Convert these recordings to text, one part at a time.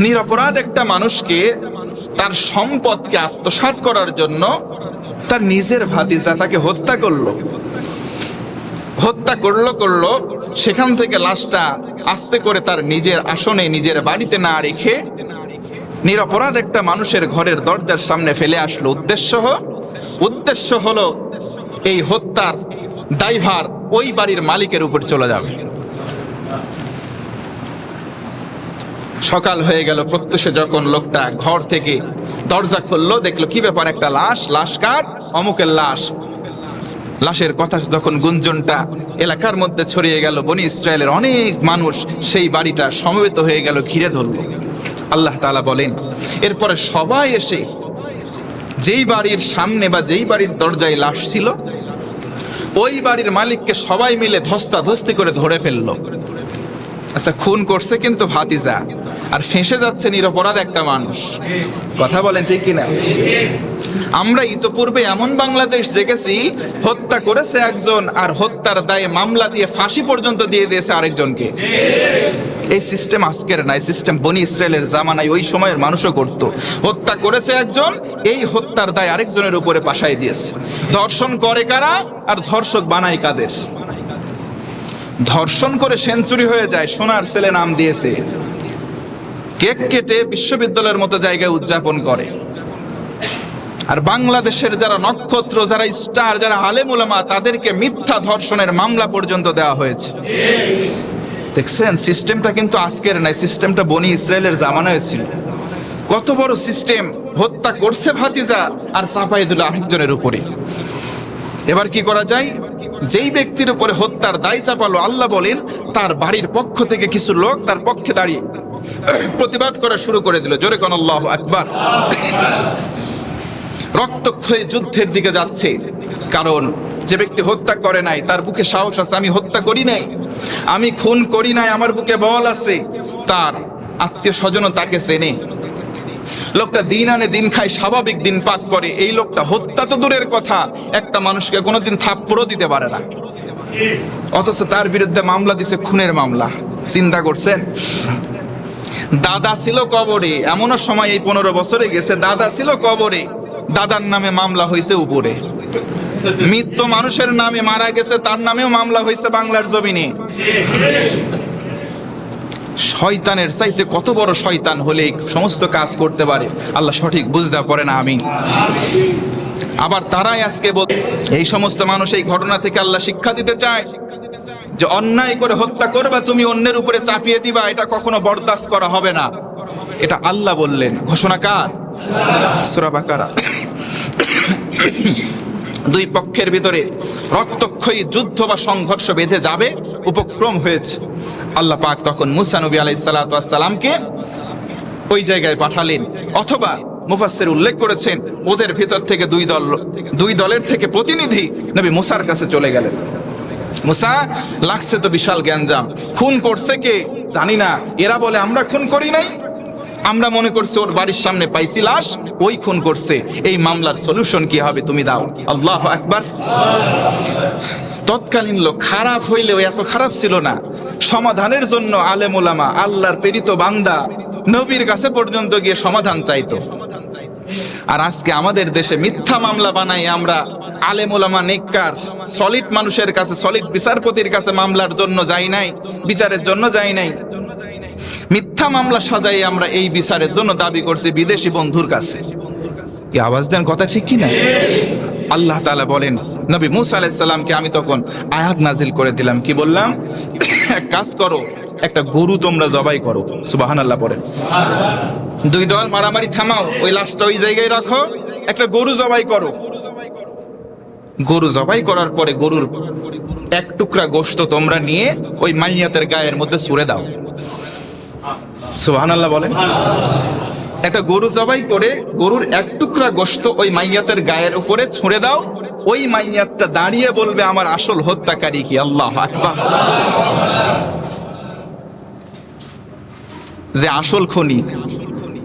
নিরপরাধ একটা মানুষকে তার সম্পদকে আত্মসাৎ করার জন্য তার নিজের ভাতিজা তাকে হত্যা করলো, সেখান থেকে লাশটা আস্তে করে তার নিজের আসনে নিজের বাড়িতে না রেখে নিরপরাধ একটা মানুষের ঘরের দরজার সামনে ফেলে আসলো। উদ্দেশ্য হলো এই হত্যার দায়ভার ওই বাড়ির মালিকের উপর চলে যাবে। সকাল হয়ে গেল, প্রত্যুষে যখন লোকটা ঘর থেকে দরজা খুললো, দেখলো কি ব্যাপার, একটা লাশ কার? অমুকের লাশ। লাশের কথা যখন গুঞ্জনটা এলাকার মধ্যে ছড়িয়ে গেল, বনি ইসরায়েলের অনেক মানুষ সেই বাড়িটা সমবেত হয়ে গেল, ঘিরে ধরল। আল্লাহ তাআলা বলেন, এরপরে সবাই এসে যেই বাড়ির সামনে বা যেই বাড়ির দরজায় লাশ ছিল ওই বাড়ির মালিককে সবাই মিলে ধস্তাধস্তি করে ধরে ফেললো। আচ্ছা, খুন করছে কিন্তু ভাতিজা, আর ফেঁসে যাচ্ছে নিরপরাধ একটা মানুষ। কথা বলেন ঠিক কিনা? আমরা ইতোপূর্বে এমন বাংলাদেশ দেখেছি, হত্যা করেছে একজন আর হত্যার দায়ে মামলা দিয়ে ফাঁসি পর্যন্ত দিয়ে দিয়েছে আরেকজনকে। এই সিস্টেম আজকের নাই, সিস্টেম বনি ইসরায়েলের জামানায় ওই সময়ের মানুষও করত। হত্যা করেছে একজন, এই হত্যার দায় আরেকজনের উপরে পাঠাই দিয়েছে। ধর্ষণ করে কারা আর ধর্ষক বানায় কাদের? ধর্ষণ করে সেঞ্চুরি হয়ে যায়, সোনার ছেলে নাম দিয়েছে, কেক কেটে বিশ্ববিদ্যালয়ের মতো জায়গায় উদযাপন করে। আর বাংলাদেশের যারা নক্ষত্র, যারা স্টার, যারা আলেম উলামা, তাদেরকে মিথ্যা ধর্ষণের মামলা পর্যন্ত দেওয়া হয়েছে। দেখছেন, সিস্টেমটা কিন্তু আজকের নাই, সিস্টেমটা বনি ইসরায়েলের জামানায় ছিল। কত বড় সিস্টেম! হত্যা করছে ভাতিজা আর চাপাই দিল আরেকজনের উপরে। এবার কি করা যায়? যেই ব্যক্তির উপরে হত্যার দায় চাপালো, আল্লাহ বলেন তার বাড়ির পক্ষ থেকে কিছু লোক তার পক্ষে দাঁড়িয়ে প্রতিবাদ করা শুরু করে দিল। জোরে কোন আল্লাহু আকবার। রক্তক্ষয়ী যুদ্ধের দিকে যাচ্ছে, কারণ যে ব্যক্তি হত্যা করে নাই তার বুকে সাহস আছে, আমি হত্যা করি নাই, আমি খুন করি নাই, আমার বুকে বল আছে। তার আত্মীয় স্বজনও তাকে চেনে। লোকটা দিন আনে দিন খায়, স্বাভাবিক দিন পাক করে। এই লোকটা হত্যা তো দূরের কথা, একটা মানুষকে কোনোদিন থাপ্পড়ও দিতে পারে না, অথচ তার বিরুদ্ধে মামলা দিছে, খুনের মামলা। চিন্তা করছেন? দাদা ছিল কবরে, এমনও সময় এই 15 বছরে গেছে, দাদা ছিল কবরে, দাদার নামে মামলা হয়েছে উপরে। মৃত মানুষের নামে, মারা গেছে তার নামেও মামলা হয়েছে বাংলার জমিনে। শয়তানের চাইতে কত বড় শয়তান হলে এই সমস্ত কাজ করতে পারে? আল্লাহ সঠিক বুঝতে পারে না। আমিন। আবার তারাই আজকে এই সমস্ত মানুষ এই ঘটনা থেকে আল্লাহ শিক্ষা দিতে চায় যে অন্যায় করে হত্যা করবা, তুমি অন্যের উপরে চাপিয়ে দিবা, এটা কখনো বরদাস্ত করা হবে না। এটা আল্লাহ বললেন। ঘোষণা কার? সূরা বাকারা। দুই পক্ষের ভিতরে রক্তক্ষয়ী যুদ্ধ বা সংঘর্ষ বেঁধে যাবে, উপক্রম হয়েছে। আল্লাহ পাক তখন মুসা নবী আলাইহিস সালাতু ওয়াস সালামকে ওই জায়গায় পাঠালেন। অথবা মুফাসসির উল্লেখ করেছেন ওদের ভিতর থেকে দুই দলের থেকে প্রতিনিধি নবী মুসার কাছে চলে গেলেন। মুসা, লাগছে তো বিশাল গ্যাঞ্জাম, খুন করছে কে জানি না, এরা বলে আমরা খুন করি নাই, আমরা মনে করছি ওর বাড়ির সামনে পাইছি লাশ, ওই খুন করছে, এই মামলার সলিউশন কি হবে তুমি দাও। আল্লাহু আকবার। তৎকালীন লোক খারাপ হইলেও এত খারাপ ছিল না। সমাধানের জন্য আলেম ওলামা, আল্লাহর প্রেরিত বান্দা, নবীর কাছে পর্যন্ত গিয়ে সমাধান চাইতো। আর আজকে আমাদের দেশে মিথ্যা মামলা বানাই আমরা আলেম ওলামা, নেককার, সলিড মানুষের কাছে, সলিড বিচারপতির কাছে মামলার জন্য যাই নাই, বিচারের জন্য যাই নাই। মিথ্যা মামলা সাজাই আমরা এই বিচারের জন্য দাবি করছি বিদেশি বন্ধুর কাছে। কি আওয়াজ দেন, কথা ঠিক কি না? আল্লাহ তাআলা বলেন নবী মুসা আলাইহিস সালামকে আমি তখন আয়াত নাজিল করে দিলাম। কি বললাম? এক কাজ করো, একটা গরু তোমরা জবাই করো। সুবহানাল্লাহ পড়েন। দুই দল মারামারি থামাও, ওই লাশটা ওই জায়গায় রাখো, একটা গরু জবাই করো। গরু জবাই করার পরে গরুর এক টুকরা গোশত তোমরা নিয়ে ওই মাইয়াতের গায়ের মধ্যে ছুঁড়ে দাও। সুবহানাল্লাহ বলেন। একটা গরু জবাই করে গরুর এক টুকরা গোশত ওই মাইয়াতের গায়ের উপরে ছুঁড়ে দাও। ওই মাইয়াতটা দাঁড়িয়ে বলবে আমার আসল হত্যাকারী কি। আল্লাহু আকবার। যে আসল খুনি,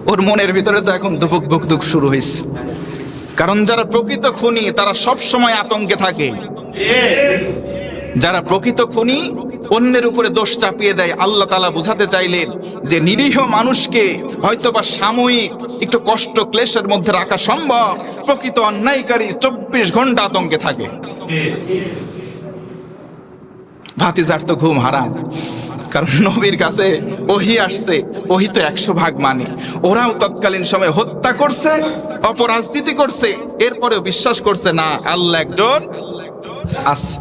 ওর মনের ভিতরে তো এখন দুপুক বুকদুক শুরু হয়েছে। কারণ যারা প্রকৃত খুনি তারা সব সময় আতঙ্কে থাকে। যারা প্রকৃত খুনি অন্যের উপরে দোষ চাপিয়ে দেয়। আল্লাহ তাআলা বোঝাতে চাইলেন যে নিরীহ মানুষকে হয়তোবা সাময়িক একটু কষ্ট ক্লেশের মধ্যে রাখা সম্ভব, প্রকৃত অন্যায়কারী 24 ঘন্টা আতঙ্কে থাকে। ভাতিজার তো ঘুম হারাম, কারণ নবীর কাছে ওহী আসছে, ওহী তো 100 ভাগ মানে। ওরাও তৎকালীন সময় হত্যা করছে, অপরাজনীতি করছে, এরপরেও বিশ্বাস করছে না আল্লাহ একজন আছে।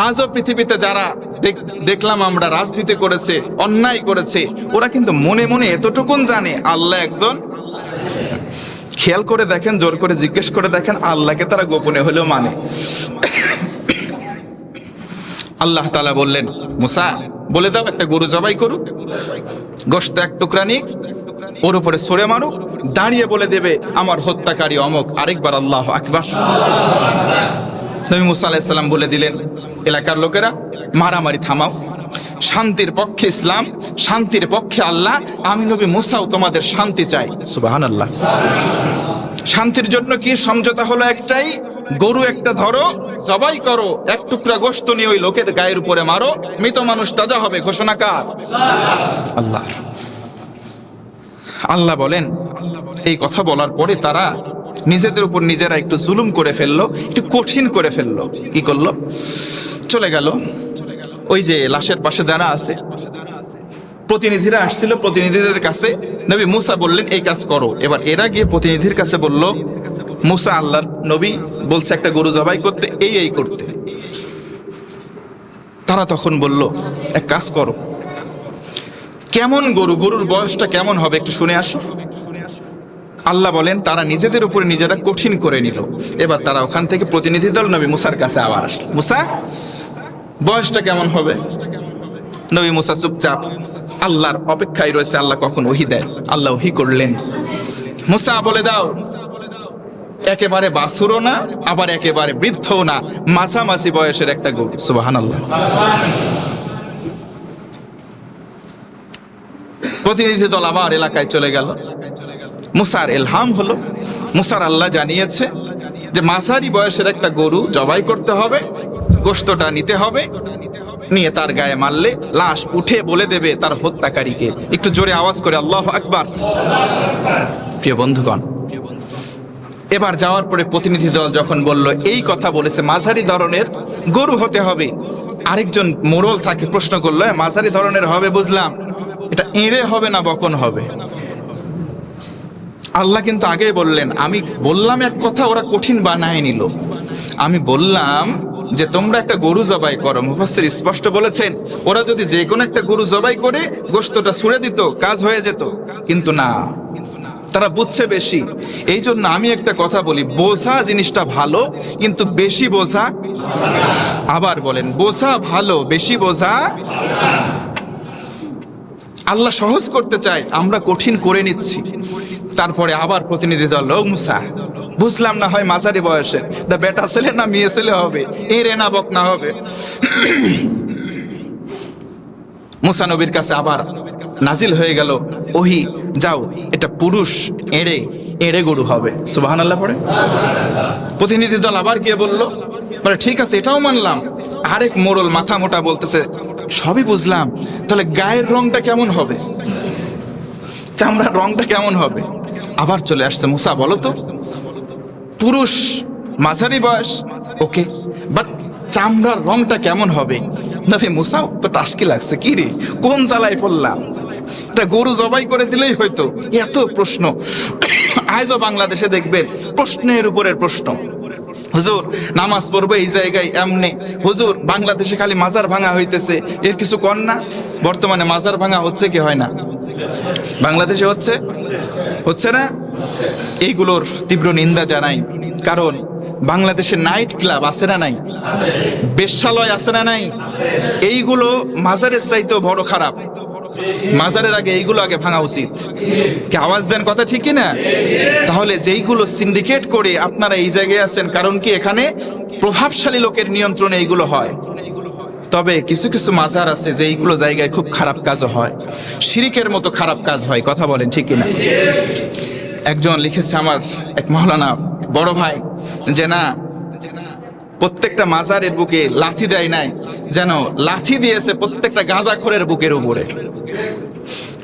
আজও পৃথিবীতে যারা দেখলাম আমরা রাজনীতি করেছে, অন্যায় করেছে, ওরা কিন্তু মনে মনে এতটুকুন জানে আল্লাহ একজন। খেয়াল করে দেখেন, জোর করে জিজ্ঞেস করে দেখেন, আল্লাহকে তারা গোপনে হলেও মানে। আল্লাহ তাআলা বললেন, মুসা বলে দাও একটা গরু জবাই করুক, গোশত 1 টুকরা নিক, ওর উপরে ছুঁড়ে মারুক, দাঁড়িয়ে বলে দেবে আমার হত্যাকারী অমুক। আরেকবার আল্লাহু আকবার। নবী মুসা আলাইহিস সালাম বলে দিলেন, এলাকার লোকেরা মারামারি থামাও, শান্তির পক্ষে ইসলাম, শান্তির পক্ষে আল্লাহ। আমি নবী মুসাও তোমাদের শান্তি চাই। সুবহানাল্লাহ। শান্তির জন্য কি সমঝোতা হলো একটাই, গরু একটা ধরো, জবাই করো, 1 টুকরা গোশত নিয়ে ওই লোকের গায়ের উপরে মারো, মৃত মানুষ তাজা হবে। ঘোষণা কার? আল্লাহ। আল্লাহ বলেন, এই কথা বলার পরে তারা নিজেদের উপর নিজেরা একটু জুলুম করে ফেললো, একটু কঠিন করে ফেললো। কি করলো? চলে গেল ওই যে লাশের পাশে যারা আছে, প্রতিনিধিরা আসছিল, প্রতিনিধিদের কাছে নবী মুসা বললেন এই কাজ করো। এবার এরা গিয়ে প্রতিনিধির কাছে বলল, মুসা আল্লাহর নবী বলছে একটা গরু জবাই করতে, এই করতে। তারা তখন বলল এক কাজ করো, কেমন গরু, গরুর বয়সটা কেমন হবে একটু শুনে আসো। আল্লাহ বলেন তারা নিজেদের উপরে নিজেরা কঠিন করে নিল। এবার তারা ওখান থেকে প্রতিনিধি দল নবী মুসার কাছে আবার আসলো, মুসা বয়সটা কেমন হবে? নবী মুসা চুপচাপ আল্লাহর অপেক্ষায় রয়েছে, আল্লাহ কখন ওহী দেয়। আল্লাহ ওহী করলেন, মুসা বলে দাও একেবারে বাছুরও না, আবার একেবারে বৃদ্ধও না, মাঝামাঝি বয়সের একটা গরু। সুবহানাল্লাহ। প্রতিনিধি দল আবার এলাকায় চলে গেল। মুসার ইলহাম হলো, মুসার আল্লাহ জানিয়েছে যে মাঝারি বয়সের একটা গরু জবাই করতে হবে, গোশতটা নিতে হবে, নিয়ে তার গায়ে মারলে লাশ উঠে বলে দেবে তার হত্যাকারীকে। একটু জোরে আওয়াজ করে আল্লাহু আকবার। প্রিয় বন্ধুগণ, এবার যাওয়ার পরে প্রতিনিধি দল যখন বলল এই কথা বলেছে মাঝারি ধরনের গরু হতে হবে, আরেকজন মোড়ল থাকে প্রশ্ন করলো, মাঝারি ধরনের হবে বুঝলাম, এটা এঁড়ে হবে না বকন হবে? আল্লাহ কিন্তু আগেই বললেন, আমি বললাম এক কথা, ওরা কঠিন বানায় নিল। আমি বললাম যে তোমরা একটা গরু জবাই করো। মুফাসসির স্পষ্ট বলেছেন ওরা যদি যে কোনো একটা গরু জবাই করে গোশতটা ছুঁড়ে দিত, কাজ হয়ে যেত, কিন্তু না, তারা বুঝছে বেশি। এই জন্য আমি একটা কথা বলি, বোঝা জিনিসটা ভালো, কিন্তু বেশি বোঝা। আবার বলেন, বোঝা ভালো, বেশি বোঝা। আল্লাহ সহজ করতে চায়, আমরা কঠিন করে নিচ্ছি। তারপরে আবার প্রতিনিধি দল, ও মুসা বুঝলাম না হয় মাঝারি বয়সের, না বেটা ছেলে না মেয়ে ছেলে হবে, এরে না বক না হবে। মুসা নবীর কাছে আবার নাজিল হয়ে গেল ওহী, যাও এটা পুরুষ এড়ে গরু হবে। সুবহানাল্লাহ পড়ে। প্রতিনিধি দল আবার গিয়ে বলল, বলে ঠিক আছে এটাও মানলাম। আরেক মোড়ল মাথা মোটা বলতেছে সবই বুঝলাম, তাহলে গায়ের রংটা কেমন হবে, চামড়ার রংটা কেমন হবে? আবার চলে আসছে, মুসা বলো তো, পুরুষ মাঝারি বয়স ওকে, বাট চামড়ার রংটা কেমন হবে? নবী মুসা তো টাসকি লাগছে, কি রে কোন জ্বালায় পড়লাম, এটা গরু জবাই করে দিলেই হয়তো। এত প্রশ্ন আজও বাংলাদেশে দেখবেন, প্রশ্নের উপরের প্রশ্ন। হুজুর নামাজ পড়বো এই জায়গায় এমনি, হুজুর বাংলাদেশে খালি মাজার ভাঙা হইতেছে, এর কিছু কর না? বর্তমানে মাজার ভাঙা হচ্ছে কি হয় না? বাংলাদেশে হচ্ছে না? এইগুলোর তীব্র নিন্দা জানাই। কারণ বাংলাদেশে নাইট ক্লাব আছে না নাই, বেশ্যালয় আছে না নাই, এইগুলো মাজারের চাইতেও বড় খারাপ। মাজারের আগে এইগুলো আগে ভাঙা উচিত। কি আওয়াজ দেন কথা ঠিক কি না? তাহলে যেইগুলো সিন্ডিকেট করে আপনারা এই জায়গায় আছেন, কারণ কি এখানে প্রভাবশালী লোকের নিয়ন্ত্রণে এইগুলো হয়। তবে কিছু কিছু মাজার আছে যে এইগুলো জায়গায় খুব খারাপ কাজও হয়, শিরিকের মতো খারাপ কাজ হয়। কথা বলেন ঠিক কিনা? একজন লিখেছে, আমার এক মাওলানা বড় ভাই, যে না প্রত্যেকটা মাজারের বুকে লাথি দেয় নাই, যেন লাথি দিয়েছে প্রত্যেকটা গাঁজাখোরের বুকের উপরে।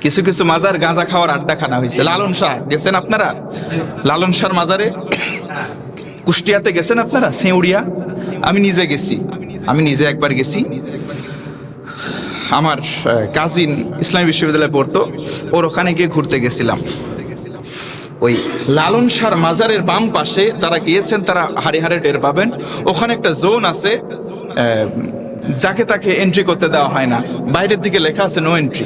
কিছু কিছু মাজার গাঁজা খাওয়ার আড্ডাখানা হয়েছে। লালন শাহ গেছেন আপনারা? লালন শাহর মাজারে কুষ্টিয়াতে গেছেন আপনারা? সেউড়িয়া? আমি নিজে একবার গেছি। আমার কাজিন ইসলামী বিশ্ববিদ্যালয়ে পড়তো, ওর ওখানে গিয়ে ঘুরতে গেছিলাম। ওই লালন শাহর মাজারের বাম পাশে যারা গিয়েছেন তারা হাড়ে হাড়ে টের পাবেন, ওখানে একটা জোন আছে, যাকে তাকে এন্ট্রি করতে দেওয়া হয় না। বাইরের দিকে লেখা আছে নো এন্ট্রি,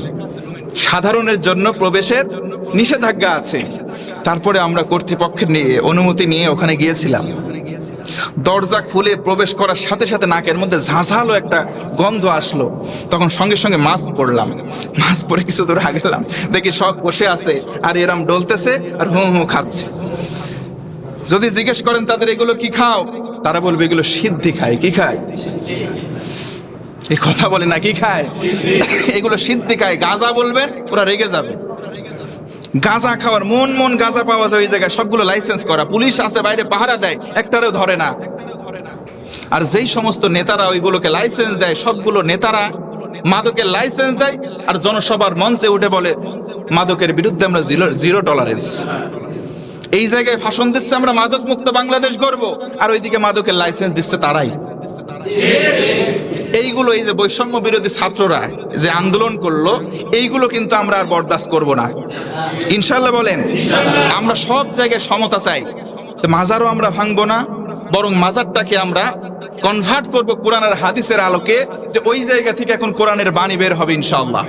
সাধারণের জন্য প্রবেশের নিষেধাজ্ঞা আছে। তারপরে আমরা কর্তৃপক্ষের অনুমতি নিয়ে ওখানে গিয়েছিলাম। দরজা খুলে প্রবেশ করার সাথে সাথে নাকের মধ্যে ঝাঁঝালো একটা গন্ধ আসলো। তখন সঙ্গে সঙ্গে মাস্ক পরলাম। মাস্ক পরে কিছু দূর আগেলাম, দেখি সব বসে আছে আর এরম ডলতেছে আর হু হু খাচ্ছে। যদি জিজ্ঞেস করেন তাদের এগুলো কি খাও, তারা বলবে এগুলো সিদ্ধি খায়। কি খায়? এই কথা বলে না, কি খায়? এগুলো সিদ্ধি খায়। গাঁজা বলবেন ওরা রেগে যাবে। গাঁজা খাওয়ার মন গাঁজা পাওয়া যায় ওই জায়গায়, সবগুলো লাইসেন্স করা, পুলিশ আছে বাইরে পাহারা দেয়, একটারেও ধরে না। আর যেই সমস্ত নেতারা ওইগুলোকে লাইসেন্স দেয়, সবগুলো নেতারা মাদকের লাইসেন্স দেয় আর জনসভার মঞ্চে উঠে বলে মাদকের বিরুদ্ধে আমরা জিরো টলারেন্স। এই জায়গায় ভাষণ দিচ্ছে আমরা মাদক মুক্ত বাংলাদেশ গড়ব, আর ওইদিকে মাদকের লাইসেন্স দিচ্ছে তারাই। এইগুলো, এই যে বৈষম্য বিরোধী ছাত্ররা যে আন্দোলন করলো, এইগুলো কিন্তু আমরা আর বরদাস্ত করব না ইনশাআল্লাহ। বলেন, আমরা সব জায়গায় সমতা চাই। তো মাজারও আমরা ভাঙবো না, বরং মাজারটাকে আমরা কনভার্ট করব কোরআন আর হাদিসের আলোকে, যে ওই জায়গা থেকে এখন কোরআনের বাণী বের হবে ইনশাআল্লাহ।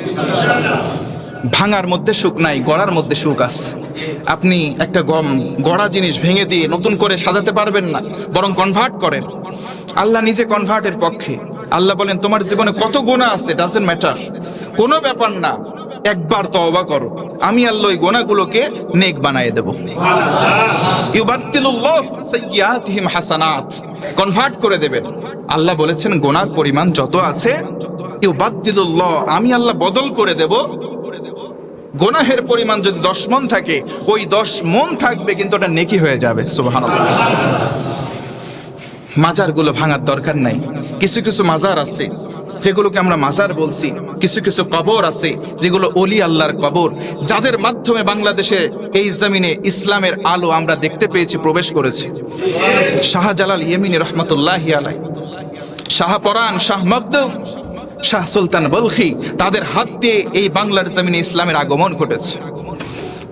ভাঙার মধ্যে সুখ নাই, গড়ার মধ্যে সুখ আছে। আপনি একটা গড়া জিনিস ভেঙে দিয়ে নতুন করে সাজাতে পারবেন না, বরং কনভার্ট করেন। আল্লাহ নিজে কনভার্টের পক্ষে। আল্লাহ বলেন তোমার জীবনে কত গুনাহ আছে, ডাজন্ট ম্যাটার, কোনো ব্যাপার না, একবার তওবা করো, আমি আল্লাহ ওই গুনাহগুলোকে নেক বানিয়ে দেব। ইউবাদদিলুল্লাহু সাইয়্যাতিহিম হাসানাত, কনভার্ট করে দেবেন। আল্লাহ বলেছেন গুনার পরিমাণ যত আছে, ইউবাদদিলুল্লাহ, আমি আল্লাহ বদল করে দেব। গুনাহের পরিমাণ যদি 10 মণ থাকে, ওই 10 মণ থাকবে, কিন্তু ওটা নেকি হয়ে যাবে। সুবহানাল্লাহ। মাজারগুলো ভাঙার দরকার নাই। কিছু কিছু মাজার আছে যেগুলোকে আমরা মাজার বলছি, কিছু কিছু কবর আছে যেগুলো ওলি আল্লাহর কবর, যাদের মাধ্যমে বাংলাদেশে এই জমিনে ইসলামের আলো আমরা দেখতে পেয়েছি, প্রবেশ করেছে। শাহজালাল ইয়েমিনি রহমতুল্লাহি আলাইহি, শাহপরান, শাহ মখদুম, শাহ সুলতান বলখি, তাদের হাত দিয়ে এই বাংলার জমিনে ইসলামের আগমন ঘটেছে।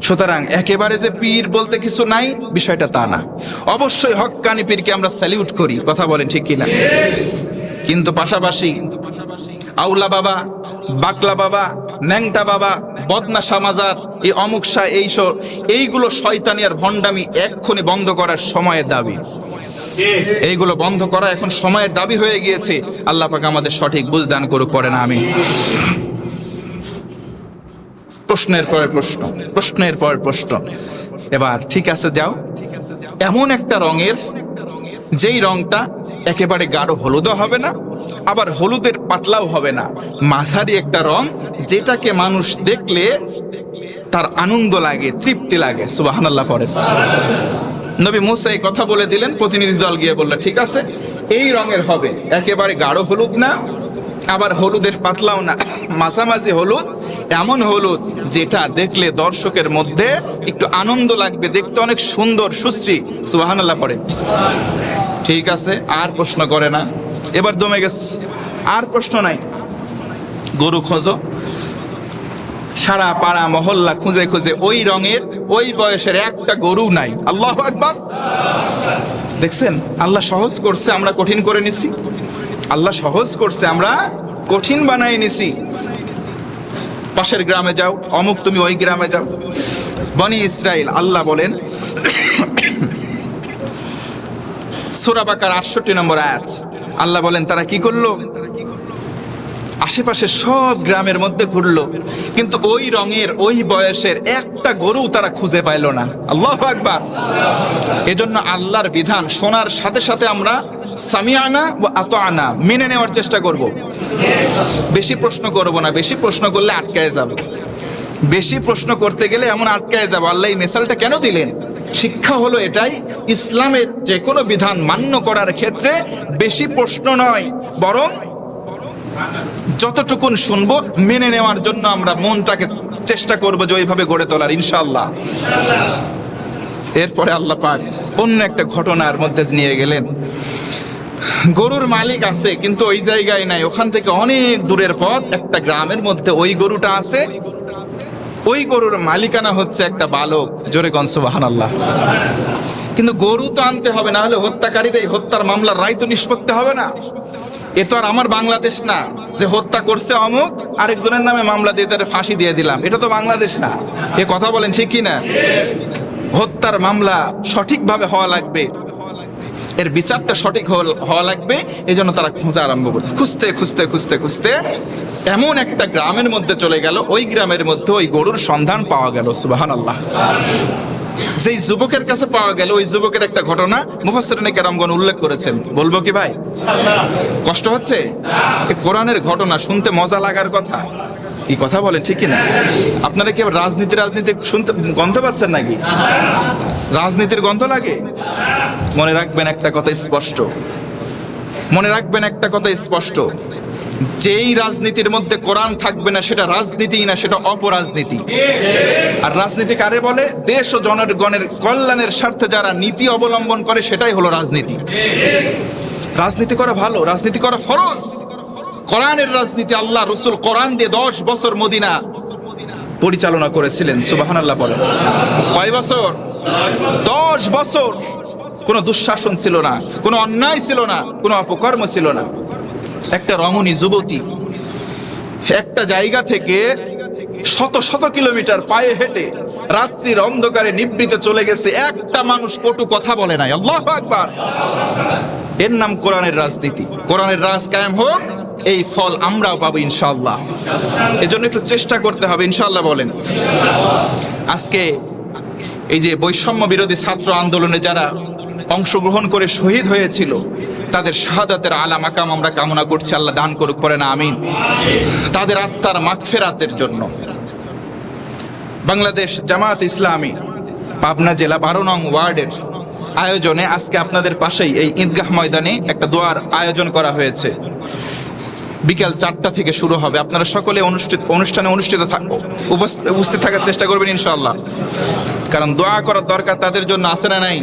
সুতরাং একেবারে যে পীর বলতে কিছু নাই, বিষয়টা তা না। অবশ্যই হক্কানি পীরকে আমরা স্যালিউট করি, কথা বলেন ঠিক কিনা? কিন্তু পাশাপাশি আউলা বাবা, বাকলা বাবা, ন্যাংটা বাবা, বদনাশা মাজার, এই অমুক শাহ, এইগুলো শয়তানি আর ভণ্ডামি এক্ষুনি বন্ধ করার সময়ের দাবি। এইগুলো বন্ধ করা এখন সময়ের দাবি হয়ে গিয়েছে। আল্লাহ পাক আমাদের সঠিক বুঝ দান করুক, পড়ে না আমি। প্রশ্নের পর প্রশ্ন, প্রশ্নের পর প্রশ্ন। এবার ঠিক আছে, যাও, এমন একটা রঙের, যেই রংটা একেবারে গাঢ় হলুদও হবে না, আবার হলুদের পাতলাও হবে না, মাঝারি একটা রং, যেটাকে মানুষ দেখলে তার আনন্দ লাগে, তৃপ্তি লাগে। সুবহানাল্লাহ পড়েন। নবী মুসা এই কথা বলে দিলেন, প্রতিনিধি দল গিয়ে বলল ঠিক আছে, এই রঙের হবে, একেবারে গাঢ় হলুদ না, আবার হলুদের পাতলাও না, মাঝামাঝি হলুদ, এমন হলুদ যেটা দেখলে দর্শকের মধ্যে একটু আনন্দ লাগবে, দেখতে অনেক সুন্দর, সুশ্রী। সুবহানাল্লাহ পড়ে। ঠিক আছে, আর প্রশ্ন করে না, এবার দমে গেছে, আর প্রশ্ন নাই। গরু খোঁজো, সারা পাড়া মহল্লা খুঁজে খুঁজে ওই রঙের, ওই বয়সের একটা গরু নাই। আল্লাহু আকবার। দেখছেন, আল্লাহ সহজ করছে, আমরা কঠিন করে নিছি। আল্লাহ সহজ করছে, আমরা কঠিন বানাই নিছি। পাশের গ্রামে যাও, অমুক তুমি ওই গ্রামে যাও। বনি ইসরাইল, আল্লাহ বলেন সূরা বাকারা 68 নম্বর আয়াত, আল্লাহ বলেন তারা কি করলো? আশেপাশে সব গ্রামের মধ্যে ঘুরলো, কিন্তু ওই রঙের, ওই বয়সের একটা গরু তারা খুঁজে পাইল না। আল্লাহু আকবার। এজন্য আল্লাহর বিধান শোনার সাথে সাথে আমরা সামিআনা ওয়া আতাআনা মেনে নেওয়ার চেষ্টা করব। বেশি প্রশ্ন করব না, বেশি প্রশ্ন করলে আটকায় যাব। বেশি প্রশ্ন করতে গেলে এমন আটকায় যাব। আল্লাহ এই মেসালটা কেন দিলেন? শিক্ষা হলো এটাই, ইসলামের যে কোনো বিধান মান্য করার ক্ষেত্রে বেশি প্রশ্ন নয়, বরং যতটুকুন শুনবো মেনে নেওয়ার জন্য আমরা মনটাকে চেষ্টা করবো যে ওইভাবে গড়ে তোলার, ইনশাআল্লাহ। এরপরে আল্লাহ পাক অন্য একটা ঘটনার মধ্যে নিয়ে গেলেন। গরুর মালিক আছে কিন্তু ওই জায়গায় নাই, ওখান থেকে অনেক দূরের পথ, একটা গ্রামের মধ্যে ওই গরুটা আছে। ওই গরুর মালিকানা হচ্ছে একটা বালক, জোরে গণ সুবহানাল্লাহ। কিন্তু গরু তো আনতে হবে, না হলে হত্যাকারীর এই হত্যার মামলার রায় তো নিষ্পত্তি হবে না। এ তো আর আমার বাংলাদেশ না যে হত্যা করছে অমুক, আরেকজনের নামে মামলা দিয়ে তার ফাঁসি দিয়ে দিলাম, এটা তো বাংলাদেশ না। এ কথা বলেন ঠিক কি না? হত্যার মামলা সঠিকভাবে হওয়া লাগবে, এর বিচারটা সঠিক হওয়া লাগবে। এই জন্য তারা খোঁজা আরম্ভ করছে, খুঁজতে খুঁজতে খুঁজতে খুঁজতে এমন একটা গ্রামের মধ্যে চলে গেল। ওই গ্রামের মধ্যে ওই গরুর সন্ধান পাওয়া গেল, সুবহানাল্লাহ। যেই যুবকের কাছে পাওয়া গেল, ওই যুবকের একটা ঘটনা মুফাসসিরিনে কেরামগণ উল্লেখ করেছেন। বলবো কি ভাই? কষ্ট হচ্ছে? এই কোরআনের ঘটনা শুনতে মজা লাগার কথা, কি কথা বলেন ঠিক কিনা? আপনারা কি রাজনীতি শুনতে গন্ধ পাচ্ছেন নাকি? রাজনীতির গন্ধ লাগে? মনে রাখবেন একটা কথা স্পষ্ট, মনে রাখবেন একটা কথা স্পষ্ট, যেই রাজনীতির মধ্যে কোরআন থাকবে না সেটা রাজনীতি না, সেটা অপরাজনীতি। আর রাজনীতি কারে বলে? দেশ ও জনগণের কল্যাণের স্বার্থে যারা নীতি অবলম্বন করে সেটাই হলো রাজনীতি। রাজনীতি করা ভালো, রাজনীতি করা ফরজ। কোরআনের রাজনীতি আল্লাহ রসুল কোরআন দিয়ে 10 বছর মদিনা পরিচালনা করেছিলেন, সুবহানাল্লাহ বলেন। কয় বছর? 10 বছর। কোনো দুঃশাসন ছিল না, কোনো অন্যায় ছিল না, কোনো অপকর্ম ছিল না। একটা রমণী যুবতী একটা জায়গা থেকে শত শত কিলোমিটার পায়ে হেঁটে রাত্রির অন্ধকারে নিভৃতে চলে গেছে, একটা মানুষ কটু কথা বলে নাই। আল্লাহু আকবার। এর নাম কোরআনের রাজনীতি। কোরআনের রাজ কায়েম হোক, এই ফল আমরাও পাবো ইনশাআল্লাহ। এজন্য একটু চেষ্টা করতে হবে, ইনশাআল্লাহ বলেন। আজকে এই যে বৈষম্য বিরোধী ছাত্র আন্দোলনে যারা অংশগ্রহণ করে শহীদ হয়েছিল, তাদের শাহাদাতের আলা মাকাম আমরা কামনা করছি, আল্লাহ দান করুক, পড়ে না আমিন। তাদের আত্মার মাগফিরাতের জন্য বাংলাদেশ জামাত ইসলামী পাবনা জেলা 12 নং ওয়ার্ডের আয়োজনে আজকে আপনাদের পাশেই এই ঈদগাহ ময়দানে একটা দোয়ার আয়োজন করা হয়েছে। বিকাল 4টা থেকে শুরু হবে। আপনারা সকলে অনুষ্ঠানে উপস্থিত থাকার চেষ্টা করবেন ইনশাআল্লাহ। কারণ দোয়া করার দরকার তাদের জন্য আছে না নাই?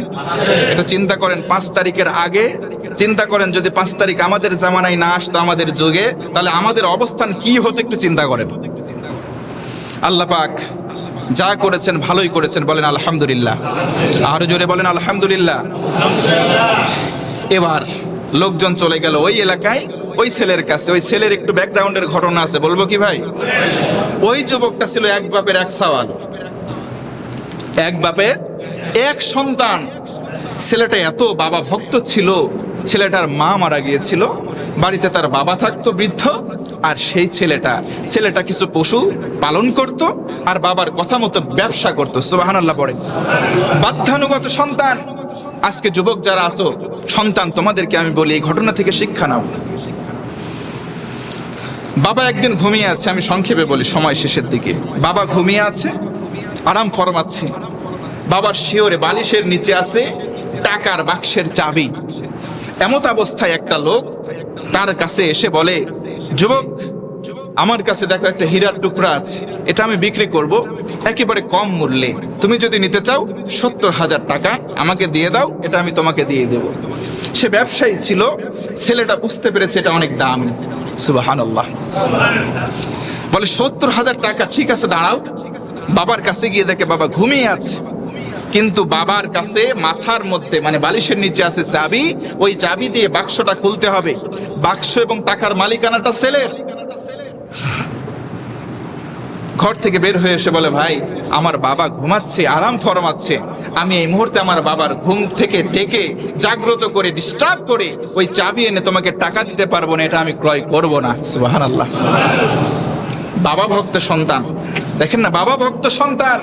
এটা চিন্তা করেন, 5 তারিখের আগে চিন্তা করেন, যদি 5 তারিখ আমাদের জামানায় না আসতো, আমাদের যুগে, তাহলে আমাদের অবস্থান কি হতো একটু চিন্তা করেন। আল্লাহ পাক যা করেছেন ভালোই করেছেন, বলেন আলহামদুলিল্লাহ। আরো জোরে বলেন আলহামদুলিল্লাহ। এবার লোকজন চলে গেল ওই এলাকায়, ওই ছেলের কাছে। ওই ছেলের একটু ব্যাকগ্রাউন্ডের ঘটনা আছে, বলবো কি ভাই? ওই যুবকটা ছিল এক বাপের এক সওয়াল, এক বাপের এক সন্তান। ছেলেটা এত বাবা ভক্ত ছিল, ছেলেটার মা মারা গিয়েছিল, বাড়িতে তার বাবা থাকতো বৃদ্ধ, আর সেই ছেলেটা কিছু পশু পালন করত আর বাবার কথা মতো ব্যবসা করত, সুবহানাল্লাহ পড়ে। বাধ্যানুগত সন্তান। আজকে যুবক যারা আছো, সন্তান তোমাদেরকে আমি বলি, এই ঘটনা থেকে শিক্ষা নাও। বাবা একদিন ঘুমিয়ে আছে, আমি সংক্ষেপে বলি সময় শেষের দিকে। বাবা ঘুমিয়ে আছে, আরাম ফরমাচ্ছে। বাবার শিওরে বালিশের নিচে আছে টাকার বাক্সের চাবি। এমত অবস্থায় একটা লোক তার কাছে এসে বলে, যুবক, আমার কাছে দেখো একটা হীরার টুকরা আছে, এটা আমি বিক্রি করব একেবারে কম মূল্যে। তুমি যদি নিতে চাও 70,000 টাকা আমাকে দিয়ে দাও, এটা আমি তোমাকে দিয়ে দেব। সে ব্যবসায়ী ছিল, ছেলেটা বুঝতে পেরেছে এটা অনেক দাম। সুবহানাল্লাহ। বলে 70,000 টাকা, ঠিক আছে দাঁড়াও। বাবার কাছে গিয়ে দেখে বাবা ঘুমিয়ে আছে, কিন্তু বাবার কাছে মাথার মধ্যে মানে বালিশের নিচে আছে চাবি। ওই চাবি দিয়ে বাক্সটা খুলতে হবে। বাক্স এবং টাকার মালিকানাটা ছেলের। ঘর থেকে বের হয়ে এসে বলে, ভাই, আমার বাবা ঘুমাচ্ছে, আরাম ফরমাচ্ছে, আমি এই মুহূর্তে আমার বাবার ঘুম থেকে ডেকে জাগ্রত করে ডিস্টার্ব করে ওই চাবি এনে তোমাকে টাকা দিতে পারবো না, এটা আমি ক্রয় করব না। সুবহানাল্লাহ। বাবা ভক্ত সন্তান, দেখেন না, বাবা ভক্ত সন্তান।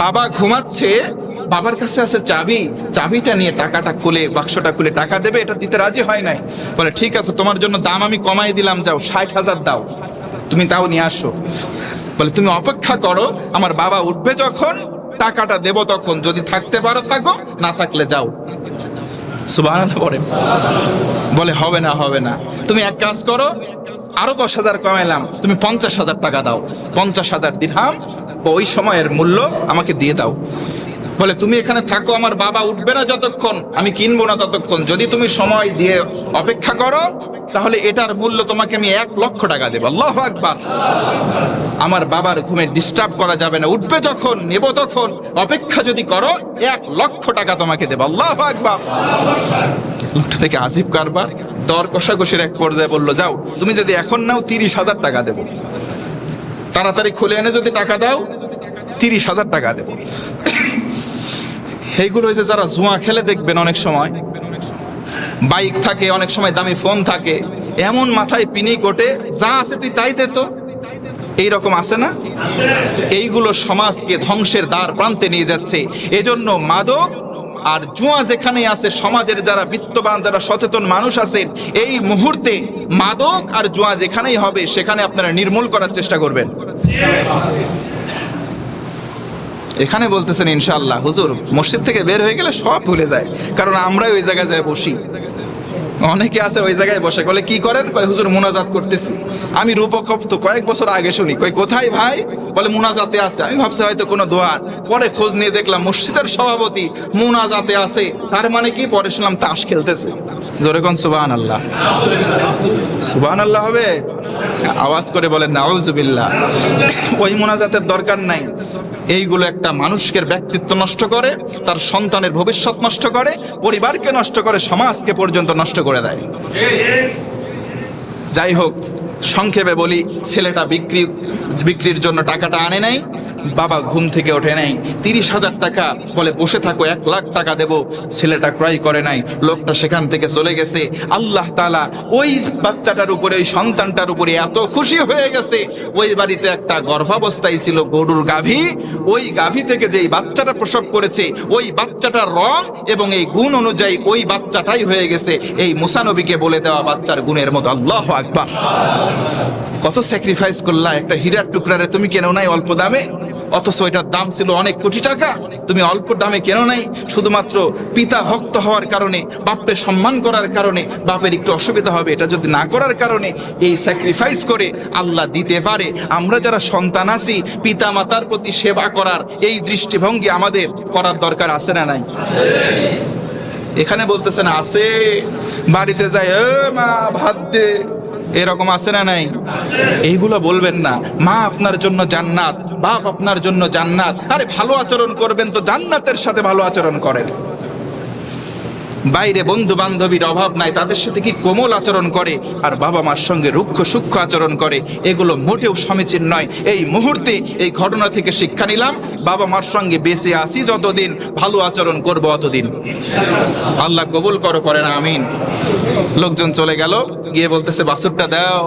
বাবা ঘুমাচ্ছে, বাবার কাছে আছে চাবি, চাবিটা নিয়ে টাকাটা খুলে বাক্সটা খুলে টাকা দেবে, এটা দিতে রাজি হয় নাই। বলে, ঠিক আছে, তোমার জন্য দাম আমি কমাই দিলাম, যাও 60,000 দাও, তুমি তাও নিয়ে আসো। বলে, তুমি অপেক্ষা করো, আমার বাবা উঠবে যখন টাকাটা দেব তখন, যদি থাকতে পারো থাকো, না থাকলে যাও। সুবহানাল্লাহ বলেন। বলে হবে না, হবে না, তুমি এক কাজ করো, আরো 10,000 কমাইলাম, তুমি 50,000 টাকা দাও, 50,000 দিরহাম ওই সময়ের মূল্য আমাকে দিয়ে দাও। বলে তুমি এখানে থাকো, আমার বাবা উঠবে না যতক্ষণ, আমি কিনবো না ততক্ষণ, যদি তুমি সময় দিয়ে অপেক্ষা করো তাহলে এটার মূল্য তোমাকে আমি 1,00,000 টাকা দেবো। আল্লাহু আকবার। আমার বাবার ঘুমে ডিস্টার্ব করা যাবে না, উঠবে যখন নেব তখন, অপেক্ষা যদি করো 1,00,000 টাকা তোমাকে দেবো। আল্লাহু আকবার। লোকটা থেকে আজিব কারবার, দর কষাকষির এক পর্যায়ে বললো, যাও তুমি যদি এখন নাও 30,000 টাকা দেবো, তাড়াতাড়ি খুলে এনে যদি টাকা দাও 30,000 টাকা দেবো। এইগুলো হয়েছে যারা জুয়া খেলে, দেখবেন অনেক সময় বাইক থাকে, অনেক সময় দামি ফোন থাকে, এমন মাথায় পিনি কোটে, যা আছে তুই তাই দে তো, এইরকম আছে না? এইগুলো সমাজকে ধ্বংসের দ্বার প্রান্তে নিয়ে যাচ্ছে। এজন্য মাদক আর জুয়া যেখানেই আছে, সমাজের যারা বিত্তবান, যারা সচেতন মানুষ আছেন, এই মুহূর্তে মাদক আর জুয়া যেখানেই হবে সেখানে আপনারা নির্মূল করার চেষ্টা করবেন। এখানে বলতেছেন ইনশাআল্লাহ হুজুর মসজিদ থেকে বের হয়ে গেলে সব ভুলে যায়, কারণ আমরাই ওই জায়গায় যায় বসি। অনেকে আছে ওই জায়গায় বসে, বলে কি করেন, কয় হুজুর মুনাজাত করতেছি। আমি রূপক তো কয়েক বছর আগে শুনি, কই কোথায় ভাই, বলে মুনাজাতে আছে। আমি ভাবছি হয়তো কোনো দোয়া, পরে খোঁজ নিয়ে দেখলাম মসজিদের সভাপতি মুনাজাতে আছে, তার মানে কি, পরে শুনলাম তাস খেলতেছে। জোরে কোন সুবহানাল্লাহ। সুবহানাল্লাহ হবে, আওয়াজ করে বলেন নাউযুবিল্লাহ। ওই মুনাজাতের দরকার নাই। এইগুলো একটা মানুষকে ব্যক্তিত্ব নষ্ট করে, তার সন্তানের ভবিষ্যৎ নষ্ট করে, পরিবারকে নষ্ট করে, সমাজকে পর্যন্ত নষ্ট করে দেয়। যাই হোক, সংক্ষেপে বলি, ছেলেটা বিক্রির জন্য টাকাটা আনে নাই, বাবা ঘুম থেকে ওঠে নাই, 30,000 টাকা বলে বসে থাকো, 1,00,000 টাকা দেব, ছেলেটা ক্রয় করে নাই, লোকটা সেখান থেকে চলে গেছে। আল্লাহ তাআলা ওই বাচ্চাটার উপরে, ওই সন্তানটার উপরে এত খুশি হয়ে গেছে। ওই বাড়িতে একটা গর্ভাবস্থায় ছিল গরুর গাভী, ওই গাভী থেকে যেই বাচ্চাটা প্রসব করেছে, ওই বাচ্চাটার রং এবং এই গুণ অনুযায়ী ওই বাচ্চাটাই হয়ে গেছে এই মুসা নবীকে বলে দেওয়া বাচ্চার গুণের মতো। আল্লাহু আকবার। কত স্যাক্রিফাইস করলা, একটা হীরার টুকরারে তুমি কেন নাই অল্প দামে, অথচ এটার দাম ছিল অনেক কোটি টাকা, তুমি অল্প দামে কেন নাই? শুধুমাত্র পিতা ভক্ত হওয়ার কারণে, বাপের সম্মান করার কারণে, বাপের একটু অসুবিধা হবে এটা যদি না করার কারণে এই স্যাক্রিফাইস করে আল্লাহ দিতে পারে। আমরা যারা সন্তান আছি, পিতা মাতার প্রতি সেবা করার এই দৃষ্টিভঙ্গি আমাদের করার দরকার আছে না নাই? এখানে বলতেছেন আছে, বাড়িতে যায় মা ভাত দে, এরকম আছে না নাই? এইগুলো বলবেন না। মা আপনার জন্য জান্নাত, বাপ আপনার জন্য জান্নাত। আরে ভালো আচরণ করবেন তো জান্নাতের সাথে ভালো আচরণ করেন। বাইরে বন্ধু বান্ধবীর অভাব নাই, তাদের সাথে কি কোমল আচরণ করে, আর বাবা মার সঙ্গে রুক্ষ সূক্ষ্ম আচরণ করে, এগুলো মোটেও সমীচীন নয়। এই মুহূর্তে এই ঘটনা থেকে শিক্ষা নিলাম, বাবা মার সঙ্গে বেঁচে আসি যতদিন, ভালো আচরণ করবো অতদিন। আল্লাহ কবুল করো, পড়েন আমিন। লোকজন চলে গেল, গিয়ে বলতেছে বাছুরটা দাও।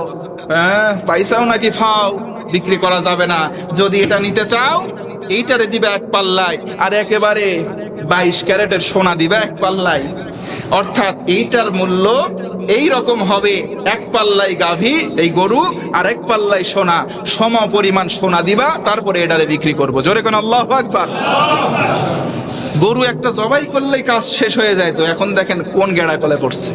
পয়সাও নাকি ফাও, বিক্রি করা যাবে না, যদি এটা নিতে চাও এইটারে দিবে 1 পাল্লায়, আর একেবারে 22 ক্যারেটের সোনা দিবে 1 পাল্লায়। অর্থাৎ এইটার মূল্য এই রকম হবে, 1 পাল্লাই গাভী এই গরু আর 1 পাল্লাই সোনা, সম পরিমাণ সোনা দিবা, তারপরে এটারে বিক্রি করবো। জোরে কোন আল্লাহু আকবার। গরু একটা জবাই করলেই কাজ শেষ হয়ে যায়, তো এখন দেখেন কোন গেড়া কলে পড়ছে।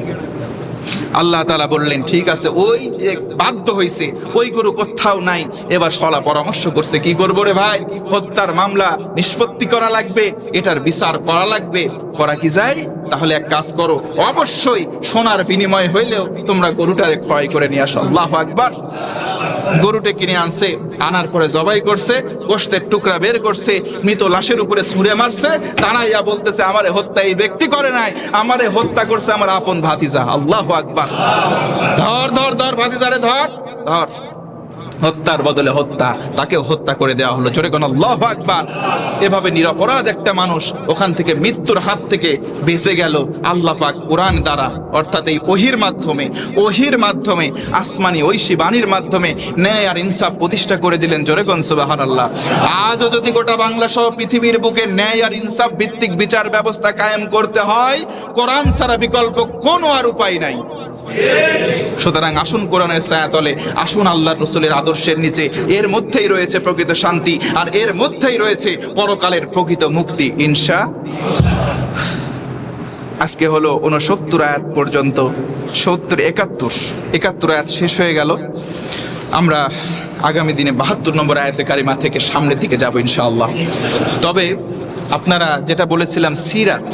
আল্লাহ তাআলা বললেন ঠিক আছে, ওই যে বাধ্য হইছে, ওই গরু কোথাও নাই। এবার শলা পরামর্শ করছে, কি করবো রে ভাই, হত্যার মামলা নিষ্পত্তি করা লাগবে, এটার বিচার করা লাগবে। করা কি যায়? তাহলে এক কাজ করো, অবশ্যই সোনার বিনিময় হইলেও তোমরা গরুটারে ক্রয় করে নিয়ে আসো। আল্লাহু আকবার। গরুটা কিনে আনছে, আনার পরে জবাই করছে, গোশতের টুকরা বের করছে, মৃত লাশের উপরে ছুঁড়ে মারছে, দাঁড়াইয়া বলতেছে আমারে হত্যা এই ব্যক্তি করে নাই, আমারে হত্যা করছে আমার আপন ভাতিজা। আল্লাহু আকবার। ধর ধর ধর ভাতিজারে ধর ধর। হত্যার বদলে হত্যা, তাকে হত্যা করে দেওয়া হলো। জোরে কোন আল্লাহু আকবার। এভাবে নিরপরাধ একটা মানুষ ওখান থেকে মৃত্যুর হাত থেকে বেঁচে গেল আল্লাহ পাক কোরআন দ্বারা, অর্থাৎ এই ওহির মাধ্যমে আসমানি ঐশী বাণীর মাধ্যমে ন্যায় আর ইনসাফ প্রতিষ্ঠা করে দিলেন। জোরে কোন সুবহানাল্লাহ। আজও যদি গোটা বাংলা সহ পৃথিবীর বুকে ন্যায় আর ইনসাফ ভিত্তিক বিচার ব্যবস্থা কায়েম করতে হয়, কোরআন ছাড়া বিকল্প কোনো আর উপায় নাই। সুতরাং আসুন কোরআনের ছায়াতলে, আসুন আল্লাহর রাসূলের আদর্শের নিচে। এর মধ্যেই রয়েছে প্রকৃত শান্তি, আর এর মধ্যেই রয়েছে পরকালের প্রকৃত মুক্তি আজকে হলো 69 আয়াত পর্যন্ত, 70 71 আয়াত শেষ হয়ে গেল। আমরা আগামী দিনে 72 নম্বর আয়াতে কারিমা থেকে সামনের দিকে যাব ইনশাআল্লাহ। তবে আপনারা যেটা বলেছিলাম সিরাত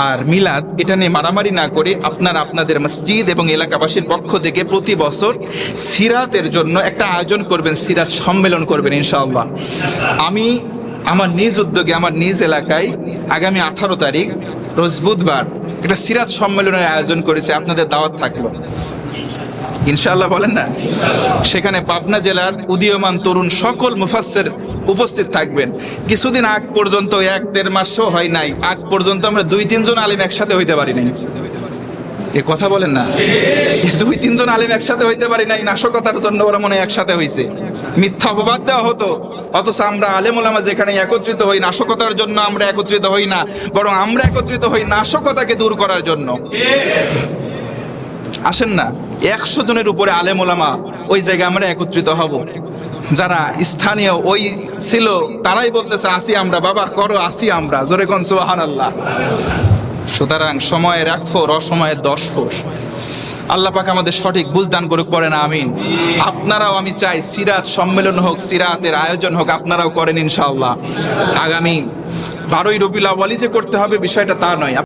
আর মিলাদ, এটা নিয়ে মারামারি না করে আপনারা আপনাদের মসজিদ এবং এলাকাবাসীর পক্ষ থেকে প্রতি বছর সিরাতের জন্য একটা আয়োজন করবেন, সিরাত সম্মেলন করবেন ইনশাআল্লাহ। আমি আমার নিজ উদ্যোগে আমার নিজ এলাকায় আগামী 18 তারিখ রোজ বুধবার একটা সিরাত সম্মেলনের আয়োজন করেছে, আপনাদের দাওয়াত থাকলো ইনশাআল্লাহ, বলেন না? সেখানে পাবনা জেলার উদীয়মান তরুণ সকল মুফাসসির উপস্থিত থাকবেন। কিছুদিন আগ পর্যন্ত 1-1.5 মাসও হয় নাই, আগ পর্যন্ত আমরা 2-3 জন আলেম একসাথে হইতে পারি নাই। এ কথা বলেন না, 2-3 জন আলেম একসাথে হইতে পারি নাই, নাশকতার জন্য ওরা মনে হয় একসাথে হইছে, মিথ্যা অপবাদ দেওয়া হতো। অথচ আমরা আলেম ওলামা যেখানে একত্রিত হই, নাশকতার জন্য আমরা একত্রিত হই না, বরং আমরা একত্রিত হই নাশকতাকে দূর করার জন্য। আসেন না, 100 জনের উপরে আলেম ওলামা ওই জায়গায় আমরা একত্রিত হব। যারা স্থানীয় ওই ছিল তারাই বলতেছে আসি আমরা, বাবা করো আসি আমরা, জোরে কোন সুবহানাল্লাহ। সুতরাং সময়ের 1 ফোর, অসময়ের 10 ফোর। আল্লাহ পাক আমাদের সঠিক বুঝদান করুক, পড়েন আমিন। আপনারাও, আমি চাই সিরাত সম্মেলন হোক, সিরাতের আয়োজন হোক, আপনারাও করেন ইনশাআল্লাহ। আগামী 12ই রবিউল আউয়ালই যে করতে হবে বিষয়টা তা নয়।